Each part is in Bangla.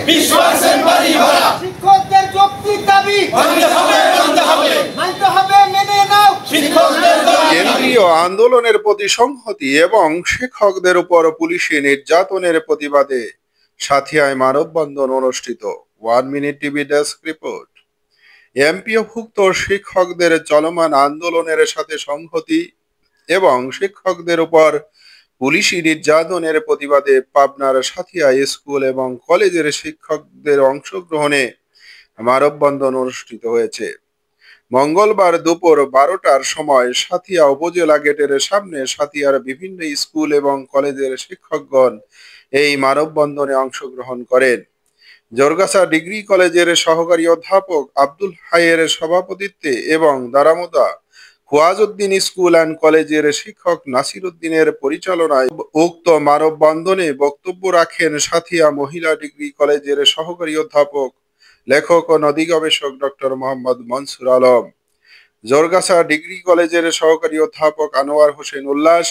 20% বাড়ি ভাড়া শিক্ষকদের যৌক্তিক দাবি মানতে হবে মানতে হবে, মেনে নাও শিক্ষকদের দাবি। কেন্দ্রীয় আন্দোলনের প্রতি সংহতি এবং শিক্ষকদের উপর পুলিশি নির্যাতনের প্রতিবাদে সাথিয়ায় মানববন্ধন অনুষ্ঠিত। 1 মিনিট টিভি ডেস্ক রিপোর্ট। এমপিওভুক্ত শিক্ষকদের চলমান আন্দোলনের সাথে সংহতি এবং শিক্ষকদের উপর পুলিশি নির্যাতনের প্রতিবাদে পাবনার সাথিয়া স্কুল এবং কলেজের শিক্ষকদের অংশগ্রহণে মানববন্ধন অনুষ্ঠিত হয়েছে। মঙ্গলবার দুপুর 12টার সময় সাথিয়া উপজেলা গেটের সামনে সাথিয়ার বিভিন্ন স্কুল এবং কলেজের শিক্ষকগণ এই মানববন্ধনে অংশগ্রহণ করেন। জোরগাছা ডিগ্রি কলেজের সহকারী অধ্যাপক আব্দুল হাইয়ের সভাপতিত্বে এবং দারামোদা খুয়াজউদ্দিন স্কুল অ্যান্ড কলেজের শিক্ষক নাসির উদ্দিনের পরিচালনায় উক্ত মানববন্ধনে বক্তব্য রাখেন সাথিয়া মহিলা ডিগ্রি কলেজের সহকারী অধ্যাপক লেখক ও নদী গবেষক ডক্টর মোহাম্মদ মনসুর আলম, জোরগাছা ডিগ্রি কলেজের সহকারী অধ্যাপক আনোয়ার হোসেন উল্লাস,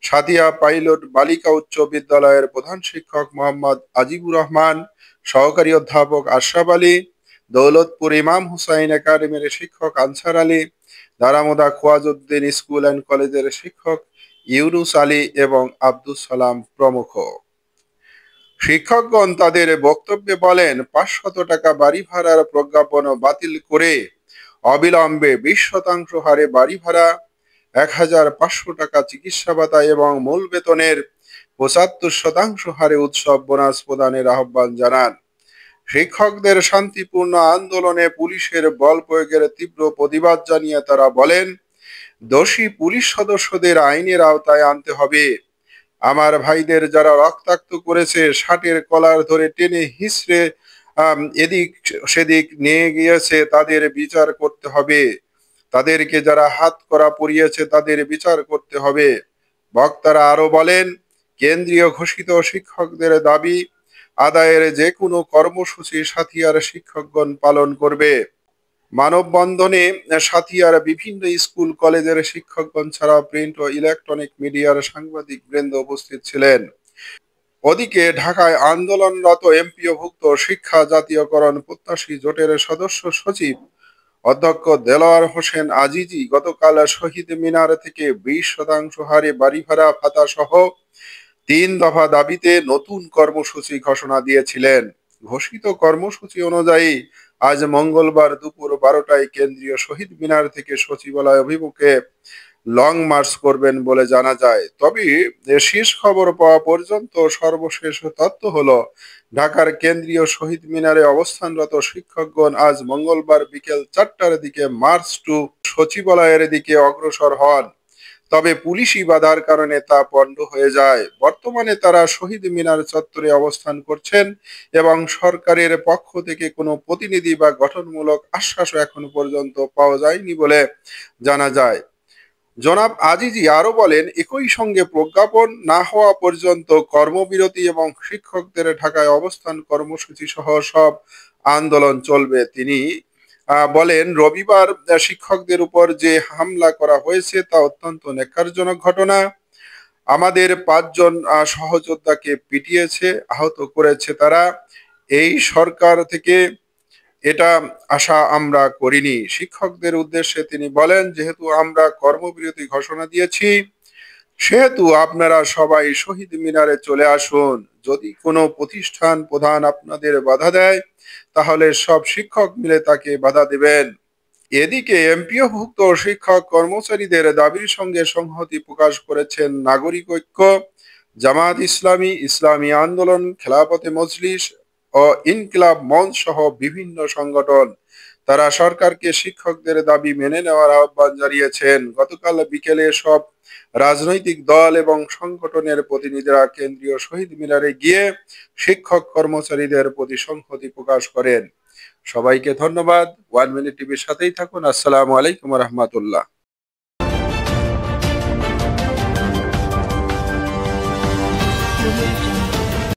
সাথিয়া পাইলট বালিকা উচ্চ বিদ্যালয়ের প্রধান শিক্ষক মোহাম্মদ আজিবুর রহমান, সহকারী অধ্যাপক আশরাফ আলী, দৌলতপুর ইমাম হুসাইন একাডেমির শিক্ষক আনসার আলী, দারামোদা খুয়াজউদ্দিন স্কুল অ্যান্ড কলেজের শিক্ষক ইউনুস আলী এবং আব্দুস সালাম প্রমুখ। শিক্ষকগণ তাদের বক্তব্যে বলেন, 500 টাকা বাড়ি ভাড়ার প্রজ্ঞাপন বাতিল করে অবিলম্বে 20% হারে বাড়ি ভাড়া, 1500 টাকা চিকিৎসা ভাতা এবং মূল বেতনের 75% হারে উৎসব বোনাস প্রদানের আহ্বান জানান। শিক্ষকদের শান্তিপূর্ণ আন্দোলনে পুলিশের বল প্রয়োগের তীব্র প্রতিবাদ জানিয়ে তারা বলেন, দোষী পুলিশ সদস্যদের আইনের আওতায় আনতে হবে। আমার ভাইদের যারা রক্তাক্ত করেছে, শার্টের কলার ধরে টেনে হিঁচড়ে এদিক সেদিক নিয়ে গিয়েছে, তাদের বিচার করতে হবে। তাদেরকে যারা হাত করা পরিয়েছে তাদের বিচার করতে হবে। বক্তারা আরো বলেন, কেন্দ্রীয় ঘোষিত শিক্ষকদের দাবি আদায়ের যে কোনো কর্মসূচি সাথিয়ার শিক্ষকগণ পালন করবে। মানববন্ধনে সাথিয়ার বিভিন্ন স্কুল কলেজের শিক্ষকগণ ছাড়াও প্রিন্ট ও ইলেকট্রনিক মিডিয়ার সাংবাদিক বৃন্দ উপস্থিত ছিলেন। ওদিকে ঢাকায় আন্দোলনরত এমপিওভুক্ত শিক্ষা জাতীয়করণ প্রত্যাশী জোটের সদস্য সচিব অধ্যক্ষ দেলোয়ার হোসেন আজিজি গতকাল শহীদ মিনার থেকে 20% হারে বাড়ি ভাড়া ভাতা সহ 3 দফা দাবিতে নতুন কর্মসূচি ঘোষণা দিয়েছিলেন। ঘোষিত কর্মসূচি অনুযায়ী আজ মঙ্গলবার দুপুর 12টায় কেন্দ্রীয় শহীদ মিনার থেকে সচিবালয় অভিমুখে লং মার্চ করবেন বলে জানা যায়। তবে শেষ খবর পাওয়া পর্যন্ত সর্বশেষ তথ্য হলো, ঢাকার কেন্দ্রীয় শহীদ মিনারে অবস্থানরত শিক্ষকগণ আজ মঙ্গলবার বিকেল 4টার দিকে মার্চ টু সচিবালয়ের দিকে অগ্রসর হন। তবে পুলিশি বাধার কারণে তা পণ্ড হয়ে যায়। বর্তমানে তারা শহীদ মিনার চত্বরে অবস্থান করছেন এবং সরকারের পক্ষ থেকে কোনো প্রতিনিধি বা গঠনমূলক আশ্বাসও এখনো পর্যন্ত পাওয়া যায়নি বলে জানা যায়। জনাব আজিজি আরো বলেন, একই সঙ্গে প্রজ্ঞাপন না হওয়া পর্যন্ত কর্মবিরতি এবং শিক্ষকদের ঢাকায় অবস্থান কর্মসূচি সহ সব আন্দোলন চলবে। তিনি বলেন, রবিবার শিক্ষকদের উপর যে হামলা করা হয়েছে তা অত্যন্ত ন্যাক্কারজনক ঘটনা। আমাদের 5 জন সহযোদ্ধাকে পিটিয়েছে, আহত করেছে তারা। এই সরকার থেকে এটা আশা আমরা করিনি। শিক্ষকদের উদ্দেশ্যে তিনি বলেন, যেহেতু আমরা কর্মবিরতি ঘোষণা দিয়েছি সেহেতু আপনারা সবাই শহীদ মিনারে চলে আসুন। যদি কোনো প্রতিষ্ঠান প্রধান আপনাদের বাধা দেয় তাহলে সব শিক্ষক মিলে তাকে বাধা দেবেন। এদিকে এমপিওভুক্ত শিক্ষক কর্মচারীদের দাবির সঙ্গে সংহতি প্রকাশ করেছেন নাগরিক ঐক্য, জামায়াত ইসলামী, ইসলামী আন্দোলন, খেলাফতে মজলিস ও ইনকিলাব মঞ্চ সহ বিভিন্ন সংগঠন। তারা সরকারকে শিক্ষকদের দাবি মেনে নেওয়ার আহ্বান জানিয়েছেন। গতকাল বিকেলে সব রাজনৈতিক দল এবং সংগঠনের প্রতিনিধিরা কেন্দ্রীয় শহীদ মিনারে গিয়ে শিক্ষক কর্মচারীদের প্রতি সংহতি প্রকাশ করেন। সবাইকে ধন্যবাদ। 1 মিনিট টিভির সাথেই থাকুন। আসসালামু আলাইকুম রহমতুল্লাহ।